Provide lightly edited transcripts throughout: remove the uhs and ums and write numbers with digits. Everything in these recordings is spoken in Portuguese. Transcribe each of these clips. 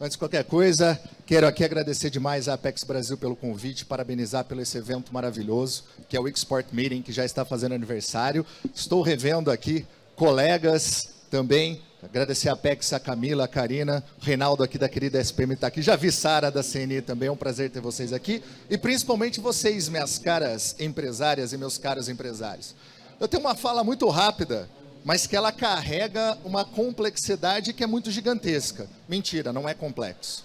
Antes de qualquer coisa, quero aqui agradecer demais à Apex Brasil pelo convite, parabenizar pelo esse evento maravilhoso, que é o Export Meeting, que já está fazendo aniversário. Estou revendo aqui colegas também, agradecer a Apex, a Camila, a Karina, o Reinaldo aqui da querida SPM está aqui, já vi Sara da CNI também, é um prazer ter vocês aqui, e principalmente vocês, minhas caras empresárias e meus caros empresários. Eu tenho uma fala muito rápida, mas que ela carrega uma complexidade que é muito gigantesca. Mentira, não é complexo.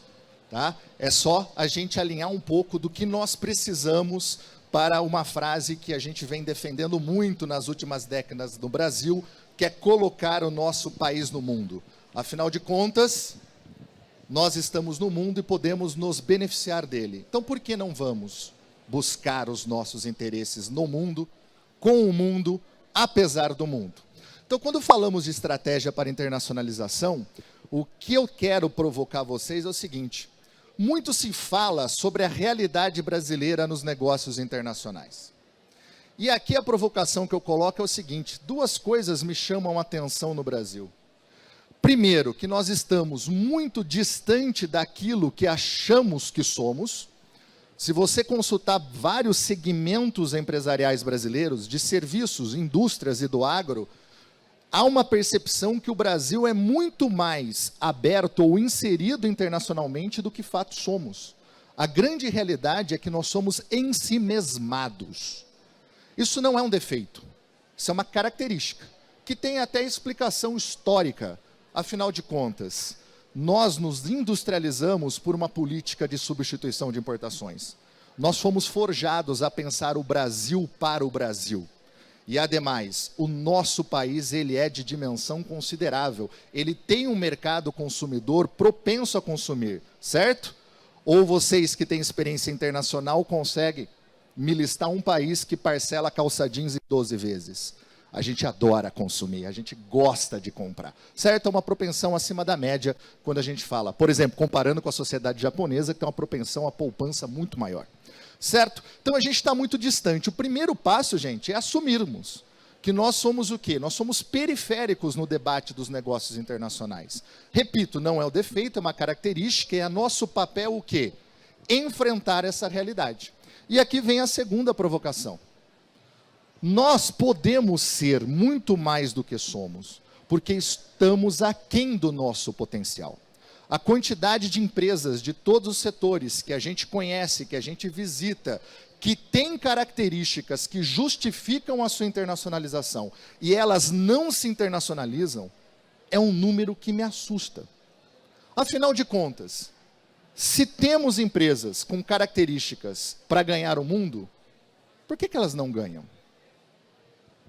Tá? É só a gente alinhar um pouco do que nós precisamos para uma frase que a gente vem defendendo muito nas últimas décadas no Brasil, que é colocar o nosso país no mundo. Afinal de contas, nós estamos no mundo e podemos nos beneficiar dele. Então, por que não vamos buscar os nossos interesses no mundo, com o mundo, apesar do mundo? Então, quando falamos de estratégia para internacionalização, o que eu quero provocar vocês é o seguinte: muito se fala sobre a realidade brasileira nos negócios internacionais. E aqui a provocação que eu coloco é o seguinte: duas coisas me chamam a atenção no Brasil. Primeiro, que nós estamos muito distante daquilo que achamos que somos. Se você consultar vários segmentos empresariais brasileiros, de serviços, indústrias e do agro, há uma percepção que o Brasil é muito mais aberto ou inserido internacionalmente do que fato somos. A grande realidade é que nós somos ensimesmados. Isso não é um defeito, isso é uma característica, que tem até explicação histórica. Afinal de contas, nós nos industrializamos por uma política de substituição de importações. Nós fomos forjados a pensar o Brasil para o Brasil. E, ademais, o nosso país ele é de dimensão considerável. Ele tem um mercado consumidor propenso a consumir, certo? Ou vocês que têm experiência internacional conseguem me listar um país que parcela calça jeans em 12 vezes? A gente adora consumir, a gente gosta de comprar, certo? É uma propensão acima da média quando a gente fala. Por exemplo, comparando com a sociedade japonesa, que tem uma propensão à poupança muito maior. Certo? Então, a gente está muito distante. O primeiro passo, gente, é assumirmos que nós somos o quê? Nós somos periféricos no debate dos negócios internacionais. Repito, não é o defeito, é uma característica, e é nosso papel o quê? Enfrentar essa realidade. E aqui vem a segunda provocação. Nós podemos ser muito mais do que somos, porque estamos aquém do nosso potencial. A quantidade de empresas de todos os setores que a gente conhece, que a gente visita, que tem características que justificam a sua internacionalização e elas não se internacionalizam, é um número que me assusta. Afinal de contas, se temos empresas com características para ganhar o mundo, por que elas não ganham?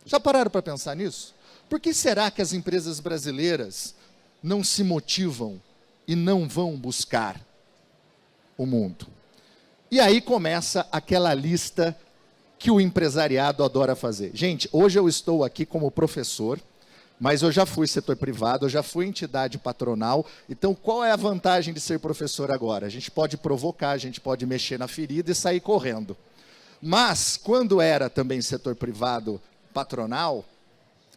Já pararam para pensar nisso? Por que será que as empresas brasileiras não se motivam e não vão buscar o mundo? E aí começa aquela lista que o empresariado adora fazer. Gente, hoje eu estou aqui como professor, mas eu já fui setor privado, eu já fui entidade patronal. Então, qual é a vantagem de ser professor agora? A gente pode provocar, a gente pode mexer na ferida e sair correndo. Mas, quando era também setor privado patronal,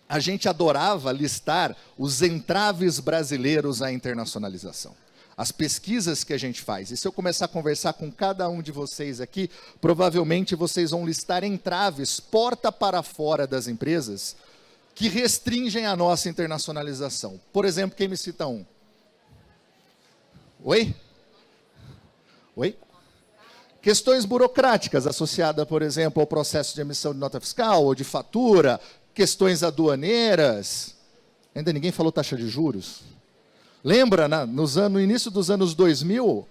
a gente adorava listar os entraves brasileiros à internacionalização. As pesquisas que a gente faz. E se eu começar a conversar com cada um de vocês aqui, provavelmente vocês vão listar entraves, porta para fora das empresas, que restringem a nossa internacionalização. Por exemplo, quem me cita um? Oi? Oi? Questões burocráticas associadas, por exemplo, ao processo de emissão de nota fiscal ou de fatura, questões aduaneiras, ainda ninguém falou taxa de juros. Lembra, no início dos anos 2000,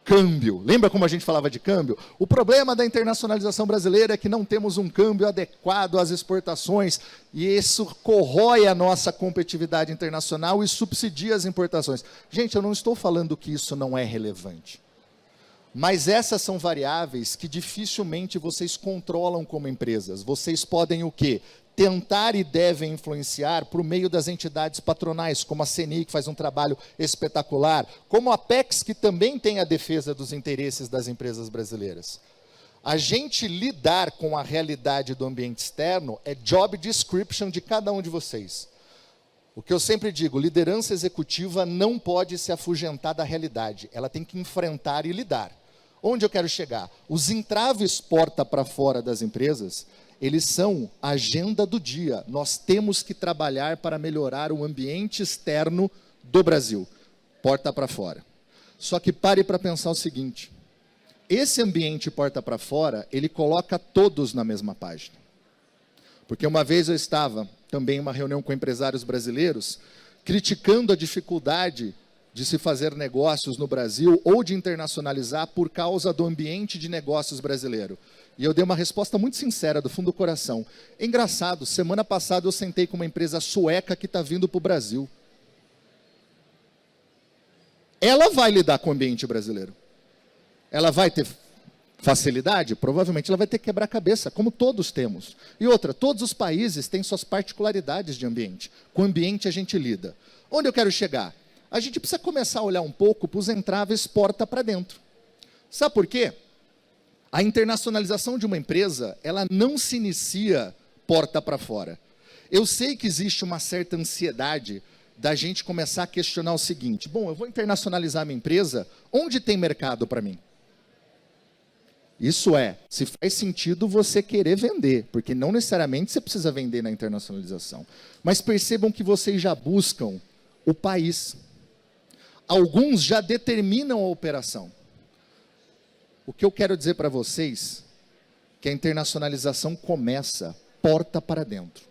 câmbio. Lembra como a gente falava de câmbio? O problema da internacionalização brasileira é que não temos um câmbio adequado às exportações, e isso corrói a nossa competitividade internacional e subsidia as importações. Gente, eu não estou falando que isso não é relevante. Mas essas são variáveis que dificilmente vocês controlam como empresas. Vocês podem o quê? Tentar e devem influenciar por meio das entidades patronais, como a CNI, que faz um trabalho espetacular, como a Apex, que também tem a defesa dos interesses das empresas brasileiras. A gente lidar com a realidade do ambiente externo é job description de cada um de vocês. O que eu sempre digo, liderança executiva não pode se afugentar da realidade. Ela tem que enfrentar e lidar. Onde eu quero chegar? Os entraves porta para fora das empresas, eles são a agenda do dia. Nós temos que trabalhar para melhorar o ambiente externo do Brasil. Porta para fora. Só que pare para pensar o seguinte. Esse ambiente porta para fora, ele coloca todos na mesma página. Porque uma vez eu estava também em uma reunião com empresários brasileiros, criticando a dificuldade de se fazer negócios no Brasil ou de internacionalizar por causa do ambiente de negócios brasileiro. E eu dei uma resposta muito sincera, do fundo do coração. É engraçado, semana passada eu sentei com uma empresa sueca que está vindo para o Brasil. Ela vai lidar com o ambiente brasileiro. Ela vai ter facilidade? Provavelmente ela vai ter que quebrar a cabeça, como todos temos. E outra, todos os países têm suas particularidades de ambiente. Com o ambiente a gente lida. Onde eu quero chegar? A gente precisa começar a olhar um pouco para os entraves porta para dentro. Sabe por quê? A internacionalização de uma empresa, ela não se inicia porta para fora. Eu sei que existe uma certa ansiedade da gente começar a questionar o seguinte: bom, eu vou internacionalizar minha empresa, onde tem mercado para mim? Isso é, se faz sentido você querer vender, porque não necessariamente você precisa vender na internacionalização. Mas percebam que vocês já buscam o país. Alguns já determinam a operação. O que eu quero dizer para vocês, que a internacionalização começa porta para dentro.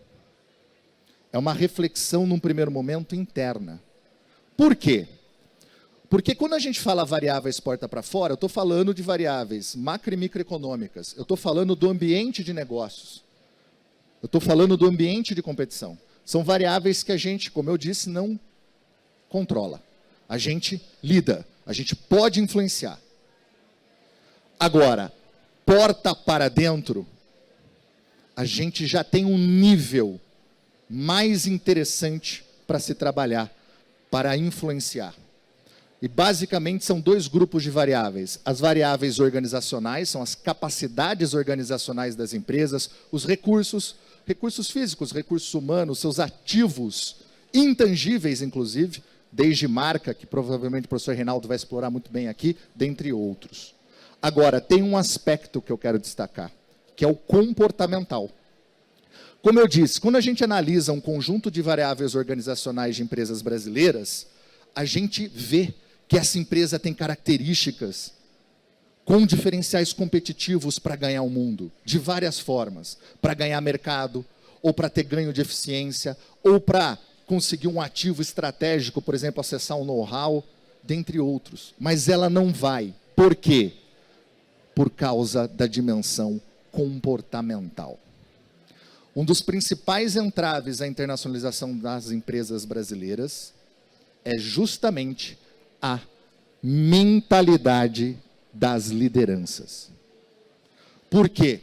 É uma reflexão, num primeiro momento, interna. Por quê? Porque quando a gente fala variáveis porta para fora, eu estou falando de variáveis macro e microeconômicas. Eu estou falando do ambiente de negócios. Eu estou falando do ambiente de competição. São variáveis que a gente, como eu disse, não controla. A gente lida, a gente pode influenciar. Agora, porta para dentro, a gente já tem um nível mais interessante para se trabalhar, para influenciar. E basicamente são dois grupos de variáveis. As variáveis organizacionais, são as capacidades organizacionais das empresas, os recursos físicos, recursos humanos, seus ativos intangíveis, inclusive, desde marca, que provavelmente o professor Reinaldo vai explorar muito bem aqui, dentre outros. Agora, tem um aspecto que eu quero destacar, que é o comportamental. Como eu disse, quando a gente analisa um conjunto de variáveis organizacionais de empresas brasileiras, a gente vê que essa empresa tem características com diferenciais competitivos para ganhar o mundo, de várias formas. Para ganhar mercado, ou para ter ganho de eficiência, ou para conseguir um ativo estratégico, por exemplo, acessar um know-how, dentre outros. Mas ela não vai. Por quê? Por causa da dimensão comportamental. Um dos principais entraves à internacionalização das empresas brasileiras é justamente a mentalidade das lideranças. Por quê?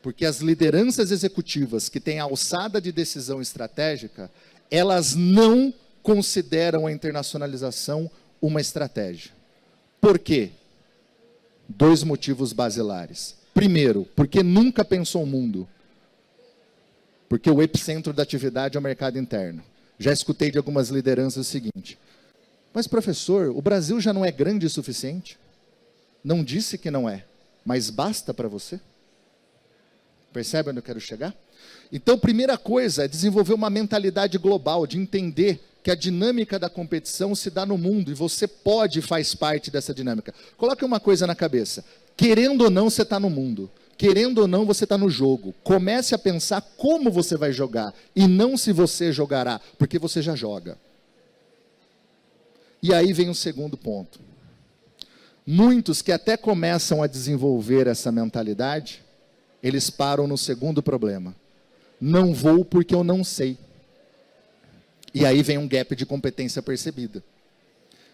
Porque as lideranças executivas que têm alçada de decisão estratégica, elas não consideram a internacionalização uma estratégia. Por quê? Dois motivos basilares. Primeiro, porque nunca pensou o mundo. Porque o epicentro da atividade é o mercado interno. Já escutei de algumas lideranças o seguinte: mas professor, o Brasil já não é grande o suficiente? Não disse que não é, mas basta para você? Percebe onde eu quero chegar? Então, primeira coisa é desenvolver uma mentalidade global, de entender que a dinâmica da competição se dá no mundo e você pode e faz parte dessa dinâmica. Coloque uma coisa na cabeça: querendo ou não, você está no mundo. Querendo ou não, você está no jogo. Comece a pensar como você vai jogar e não se você jogará, porque você já joga. E aí vem o segundo ponto. Muitos que até começam a desenvolver essa mentalidade, eles param no segundo problema. Não vou porque eu não sei. E aí vem um gap de competência percebida.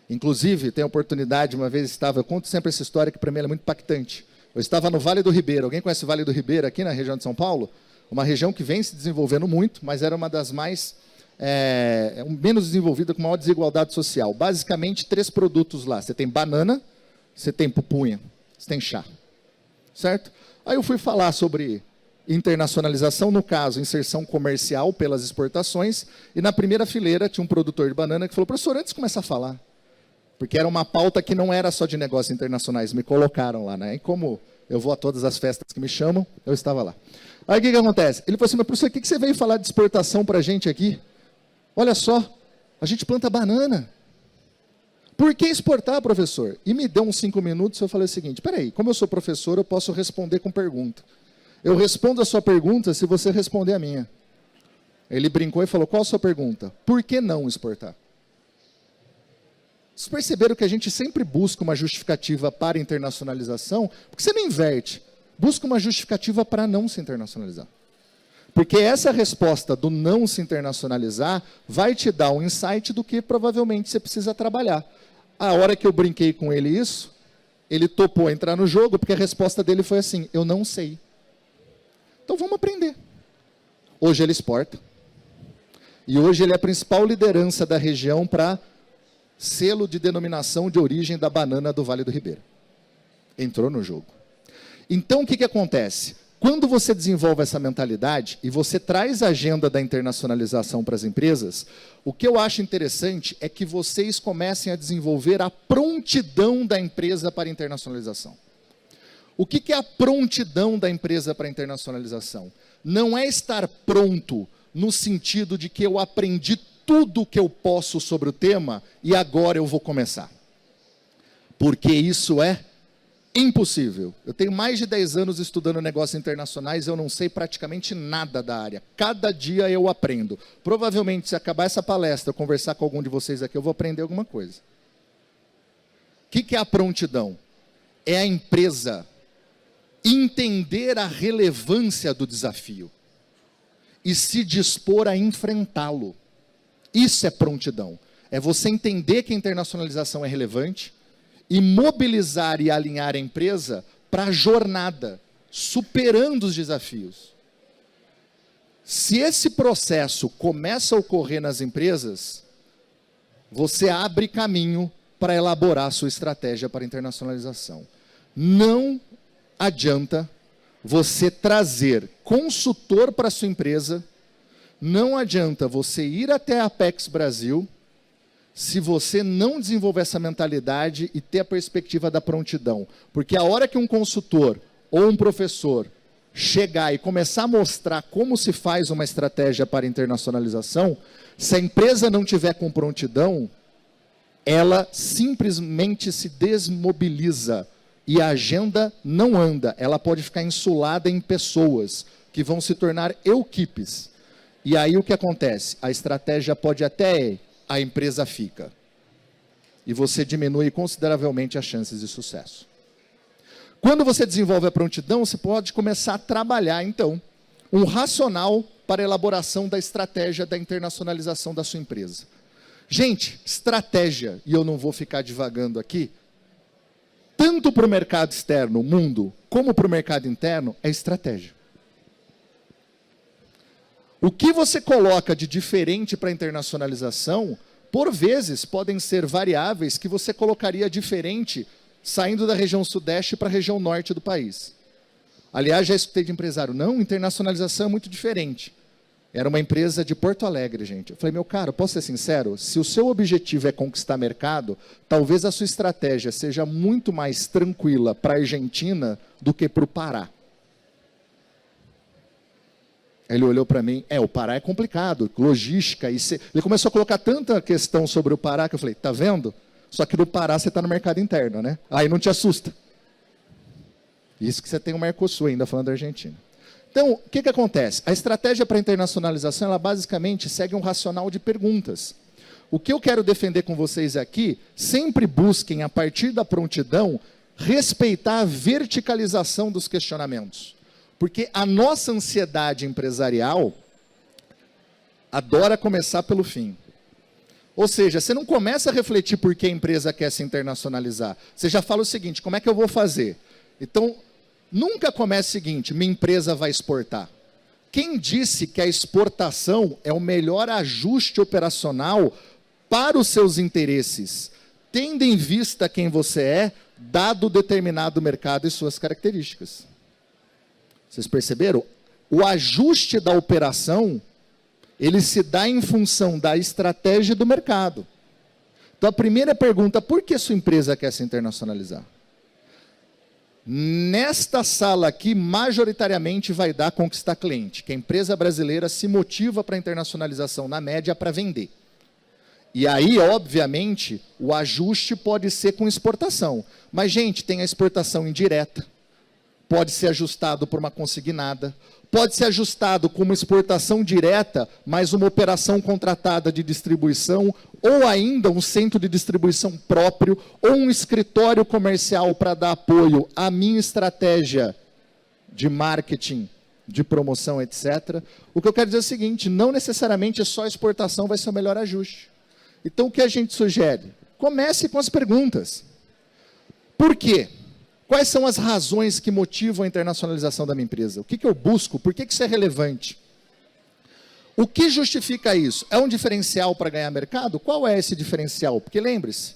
Inclusive, tem a oportunidade, uma vez eu conto sempre essa história que para mim é muito impactante. Eu estava no Vale do Ribeira. Alguém conhece o Vale do Ribeira aqui na região de São Paulo? Uma região que vem se desenvolvendo muito, mas era uma das mais menos desenvolvida, com maior desigualdade social. Basicamente, 3 produtos lá. Você tem banana, você tem pupunha, você tem chá. Certo? Aí eu fui falar sobre internacionalização, no caso, inserção comercial pelas exportações, e na primeira fileira tinha um produtor de banana que falou, professor, antes de começar a falar, porque era uma pauta que não era só de negócios internacionais, me colocaram lá, né? E como eu vou a todas as festas que me chamam, eu estava lá. Aí o que acontece? Ele falou assim, mas professor, o que você veio falar de exportação para a gente aqui? Olha só, a gente planta banana. Por que exportar, professor? E me deu uns 5 minutos, eu falei o seguinte, peraí, como eu sou professor, eu posso responder com pergunta. Eu respondo a sua pergunta se você responder a minha. Ele brincou e falou, qual a sua pergunta? Por que não exportar? Vocês perceberam que a gente sempre busca uma justificativa para internacionalização? Porque você não inverte. Busca uma justificativa para não se internacionalizar. Porque essa resposta do não se internacionalizar vai te dar um insight do que provavelmente você precisa trabalhar. A hora que eu brinquei com ele isso, ele topou entrar no jogo, porque a resposta dele foi assim, eu não sei. Então vamos aprender. Hoje ele exporta. E hoje ele é a principal liderança da região para selo de denominação de origem da banana do Vale do Ribeira. Entrou no jogo. Então o que acontece? Quando você desenvolve essa mentalidade e você traz a agenda da internacionalização para as empresas, o que eu acho interessante é que vocês comecem a desenvolver a prontidão da empresa para a internacionalização. O que é a prontidão da empresa para a internacionalização? Não é estar pronto no sentido de que eu aprendi tudo o que eu posso sobre o tema e agora eu vou começar. Porque isso é impossível. Eu tenho mais de 10 anos estudando negócios internacionais, eu não sei praticamente nada da área. Cada dia eu aprendo. Provavelmente, se acabar essa palestra, eu conversar com algum de vocês aqui, eu vou aprender alguma coisa. O que é a prontidão? É a empresa entender a relevância do desafio e se dispor a enfrentá-lo. Isso é prontidão. É você entender que a internacionalização é relevante e mobilizar e alinhar a empresa para a jornada, superando os desafios. Se esse processo começa a ocorrer nas empresas, você abre caminho para elaborar a sua estratégia para a internacionalização. Não adianta você trazer consultor para a sua empresa, não adianta você ir até a Apex Brasil, se você não desenvolver essa mentalidade e ter a perspectiva da prontidão. Porque a hora que um consultor ou um professor chegar e começar a mostrar como se faz uma estratégia para internacionalização, se a empresa não tiver com prontidão, ela simplesmente se desmobiliza e a agenda não anda. Ela pode ficar insulada em pessoas que vão se tornar equipes. E aí o que acontece? A estratégia pode até ir, a empresa fica. E você diminui consideravelmente as chances de sucesso. Quando você desenvolve a prontidão, você pode começar a trabalhar, então, um racional para a elaboração da estratégia da internacionalização da sua empresa. Gente, estratégia, e eu não vou ficar divagando aqui, tanto para o mercado externo, mundo, como para o mercado interno, é estratégia. O que você coloca de diferente para a internacionalização, por vezes, podem ser variáveis que você colocaria diferente saindo da região sudeste para a região norte do país. Aliás, já escutei de empresário, não, internacionalização é muito diferente. Era uma empresa de Porto Alegre, gente. Eu falei, meu caro, posso ser sincero? Se o seu objetivo é conquistar mercado, talvez a sua estratégia seja muito mais tranquila para a Argentina do que para o Pará. Ele olhou para mim, o Pará é complicado, logística, ele começou a colocar tanta questão sobre o Pará, que eu falei, tá vendo? Só que no Pará você está no mercado interno, né? Aí não te assusta. Isso que você tem o Mercosul ainda, falando da Argentina. Então, o que acontece? A estratégia para a internacionalização, ela basicamente segue um racional de perguntas. O que eu quero defender com vocês aqui, sempre busquem, a partir da prontidão, respeitar a verticalização dos questionamentos. Porque a nossa ansiedade empresarial adora começar pelo fim. Ou seja, você não começa a refletir por que a empresa quer se internacionalizar. Você já fala o seguinte, como é que eu vou fazer? Então, nunca comece o seguinte, minha empresa vai exportar. Quem disse que a exportação é o melhor ajuste operacional para os seus interesses, tendo em vista quem você é, dado determinado mercado e suas características? Vocês perceberam? O ajuste da operação, ele se dá em função da estratégia do mercado. Então, a primeira pergunta, por que sua empresa quer se internacionalizar? Nesta sala aqui, majoritariamente vai dar conquistar cliente, que a empresa brasileira se motiva para a internacionalização, na média, para vender. E aí, obviamente, o ajuste pode ser com exportação. Mas, gente, tem a exportação indireta, pode ser ajustado por uma consignada, pode ser ajustado com uma exportação direta, mais uma operação contratada de distribuição, ou ainda um centro de distribuição próprio, ou um escritório comercial para dar apoio à minha estratégia de marketing, de promoção, etc. O que eu quero dizer é o seguinte, não necessariamente só a exportação vai ser o melhor ajuste. Então, o que a gente sugere? Comece com as perguntas. Por quê? Quais são as razões que motivam a internacionalização da minha empresa? O que eu busco? Por que isso é relevante? O que justifica isso? É um diferencial para ganhar mercado? Qual é esse diferencial? Porque lembre-se,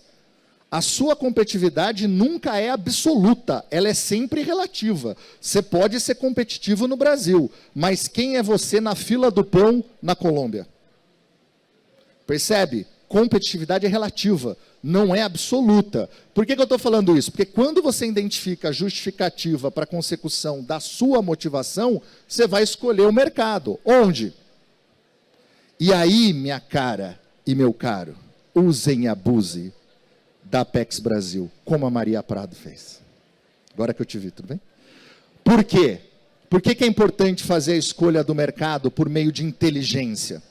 a sua competitividade nunca é absoluta, ela é sempre relativa. Você pode ser competitivo no Brasil, mas quem é você na fila do pão na Colômbia? Percebe? Competitividade é relativa, não é absoluta. Por que eu estou falando isso? Porque quando você identifica a justificativa para a consecução da sua motivação, você vai escolher o mercado. Onde? E aí, minha cara e meu caro, usem e abuse da Apex Brasil, como a Maria Prado fez. Agora que eu te vi, tudo bem? Por quê? Por que é importante fazer a escolha do mercado por meio de inteligência?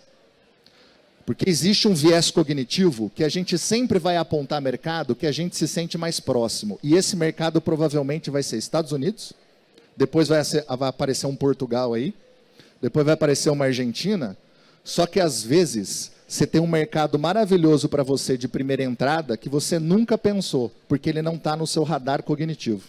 Porque existe um viés cognitivo que a gente sempre vai apontar mercado que a gente se sente mais próximo. E esse mercado provavelmente vai ser Estados Unidos, depois vai aparecer um Portugal aí, depois vai aparecer uma Argentina, só que às vezes você tem um mercado maravilhoso para você de primeira entrada que você nunca pensou, porque ele não está no seu radar cognitivo.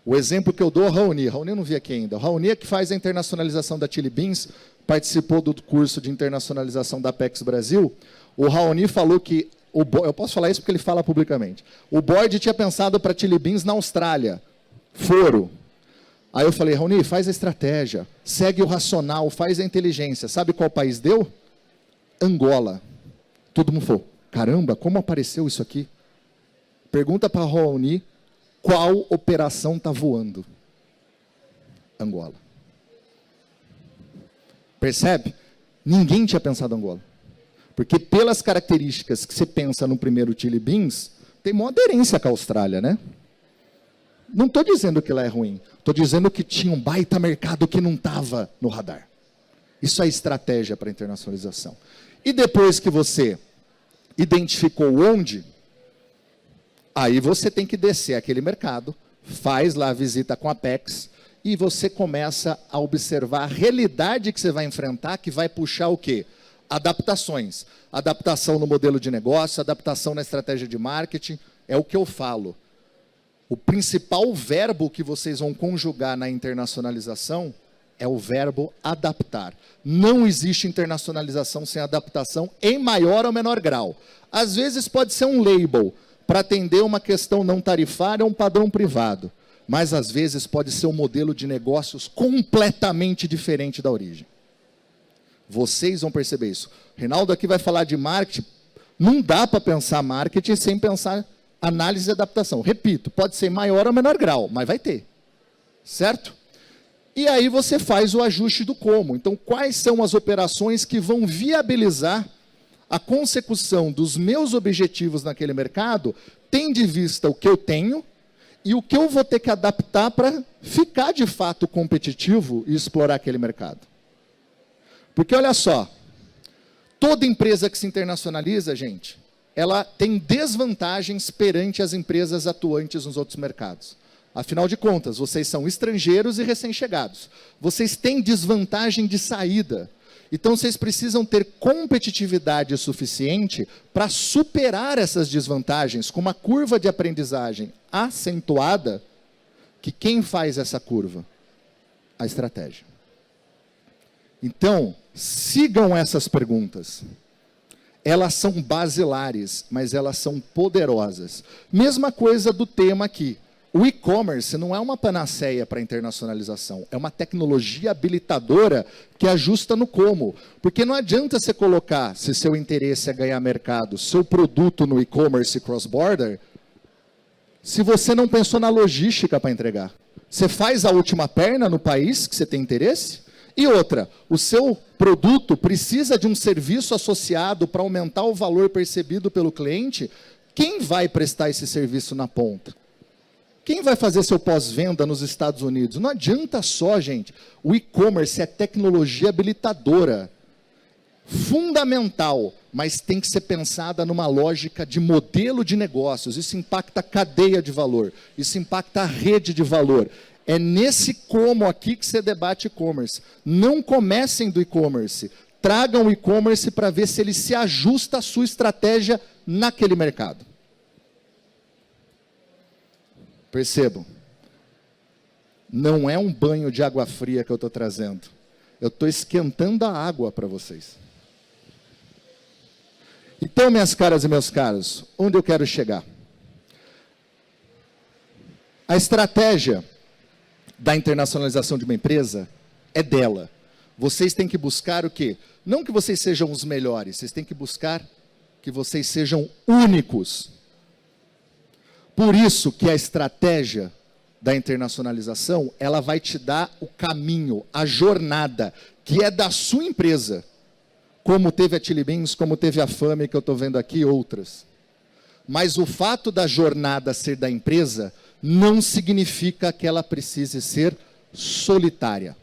O exemplo que eu dou, Raoni eu não vi aqui ainda, o Raoni é que faz a internacionalização da Chili Beans, participou do curso de internacionalização da Apex Brasil, o Raoni falou que, eu posso falar isso porque ele fala publicamente, o board tinha pensado para Chili Beans na Austrália, foro. Aí eu falei, Raoni, faz a estratégia, segue o racional, faz a inteligência. Sabe qual país deu? Angola. Todo mundo falou, caramba, como apareceu isso aqui? Pergunta para Raoni, qual operação está voando? Angola. Percebe? Ninguém tinha pensado em Angola. Porque pelas características que você pensa no primeiro Chili Beans, tem uma aderência com a Austrália, né? Não estou dizendo que lá é ruim. Estou dizendo que tinha um baita mercado que não estava no radar. Isso é estratégia para internacionalização. E depois que você identificou onde, aí você tem que descer aquele mercado, faz lá a visita com a Apex, e você começa a observar a realidade que você vai enfrentar, que vai puxar o quê? Adaptações. Adaptação no modelo de negócio, adaptação na estratégia de marketing, é o que eu falo. O principal verbo que vocês vão conjugar na internacionalização é o verbo adaptar. Não existe internacionalização sem adaptação, em maior ou menor grau. Às vezes pode ser um label, para atender uma questão não tarifária ou um padrão privado. Mas, às vezes, pode ser um modelo de negócios completamente diferente da origem. Vocês vão perceber isso. Reinaldo aqui vai falar de marketing. Não dá para pensar marketing sem pensar análise e adaptação. Repito, pode ser em maior ou menor grau, mas vai ter. Certo? E aí você faz o ajuste do como. Então, quais são as operações que vão viabilizar a consecução dos meus objetivos naquele mercado, tendo em vista o que eu tenho, e o que eu vou ter que adaptar para ficar de fato competitivo e explorar aquele mercado. Porque olha só, toda empresa que se internacionaliza, gente, ela tem desvantagens perante as empresas atuantes nos outros mercados. Afinal de contas, vocês são estrangeiros e recém-chegados. Vocês têm desvantagem de saída. Então, vocês precisam ter competitividade suficiente para superar essas desvantagens com uma curva de aprendizagem acentuada, que quem faz essa curva? A estratégia. Então, sigam essas perguntas. Elas são basilares, mas elas são poderosas. Mesma coisa do tema aqui. O e-commerce não é uma panaceia para a internacionalização, é uma tecnologia habilitadora que ajusta no como. Porque não adianta você colocar, se seu interesse é ganhar mercado, seu produto no e-commerce cross-border, se você não pensou na logística para entregar. Você faz a última perna no país que você tem interesse? E outra, o seu produto precisa de um serviço associado para aumentar o valor percebido pelo cliente. Quem vai prestar esse serviço na ponta? Quem vai fazer seu pós-venda nos Estados Unidos? Não adianta só, gente. O e-commerce é tecnologia habilitadora, fundamental, mas tem que ser pensada numa lógica de modelo de negócios. Isso impacta a cadeia de valor, isso impacta a rede de valor. É nesse como aqui que você debate e-commerce. Não comecem do e-commerce. Tragam o e-commerce para ver se ele se ajusta à sua estratégia naquele mercado. Percebam, não é um banho de água fria que eu estou trazendo. Eu estou esquentando a água para vocês. Então, minhas caras e meus caros, onde eu quero chegar? A estratégia da internacionalização de uma empresa é dela. Vocês têm que buscar o quê? Não que vocês sejam os melhores, vocês têm que buscar que vocês sejam únicos. Por isso que a estratégia da internacionalização, ela vai te dar o caminho, a jornada, que é da sua empresa. Como teve a Chili Beans, como teve a Fame, que eu estou vendo aqui, outras. Mas o fato da jornada ser da empresa, não significa que ela precise ser solitária.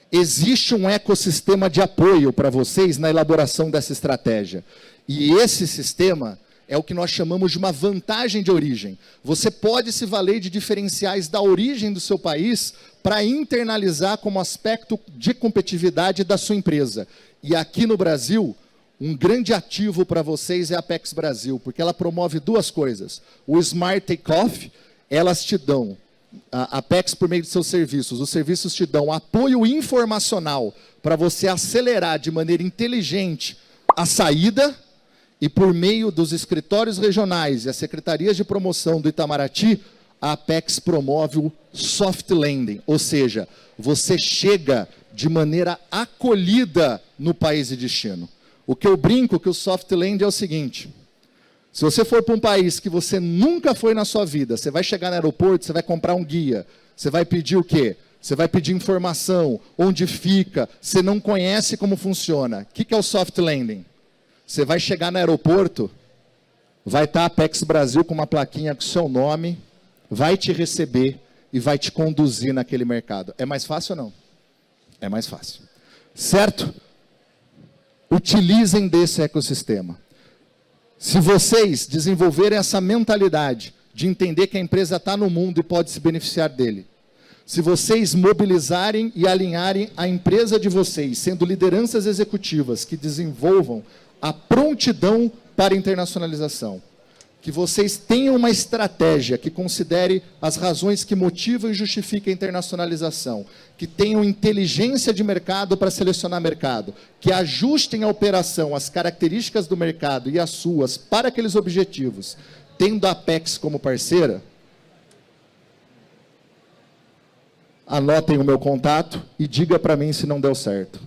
Existe um ecossistema de apoio para vocês na elaboração dessa estratégia. E esse sistema é o que nós chamamos de uma vantagem de origem. Você pode se valer de diferenciais da origem do seu país para internalizar como aspecto de competitividade da sua empresa. E aqui no Brasil, um grande ativo para vocês é a Apex Brasil, porque ela promove duas coisas. O Smart Takeoff, elas te dão, a Apex por meio de seus serviços, os serviços te dão apoio informacional para você acelerar de maneira inteligente a saída. E por meio dos escritórios regionais e as secretarias de promoção do Itamaraty, a Apex promove o soft landing, ou seja, você chega de maneira acolhida no país de destino. O que eu brinco que o soft landing é o seguinte: se você for para um país que você nunca foi na sua vida, você vai chegar no aeroporto, você vai comprar um guia, você vai pedir o quê? Você vai pedir informação, onde fica, você não conhece como funciona. O que é o soft landing? Você vai chegar no aeroporto, vai estar a Apex Brasil com uma plaquinha com seu nome, vai te receber e vai te conduzir naquele mercado. É mais fácil ou não? É mais fácil. Certo? Utilizem desse ecossistema. Se vocês desenvolverem essa mentalidade de entender que a empresa está no mundo e pode se beneficiar dele, se vocês mobilizarem e alinharem a empresa de vocês, sendo lideranças executivas que desenvolvam a prontidão para a internacionalização, que vocês tenham uma estratégia que considere as razões que motivam e justificam a internacionalização, que tenham inteligência de mercado para selecionar mercado, que ajustem a operação às características do mercado e às suas para aqueles objetivos, tendo a Apex como parceira, anotem o meu contato e diga para mim se não deu certo.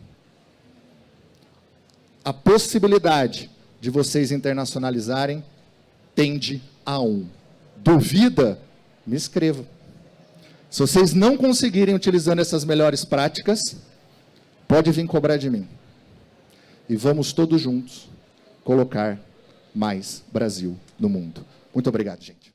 A possibilidade de vocês internacionalizarem tende a 1. Duvida? Me escreva. Se vocês não conseguirem utilizando essas melhores práticas, pode vir cobrar de mim. E vamos todos juntos colocar mais Brasil no mundo. Muito obrigado, gente.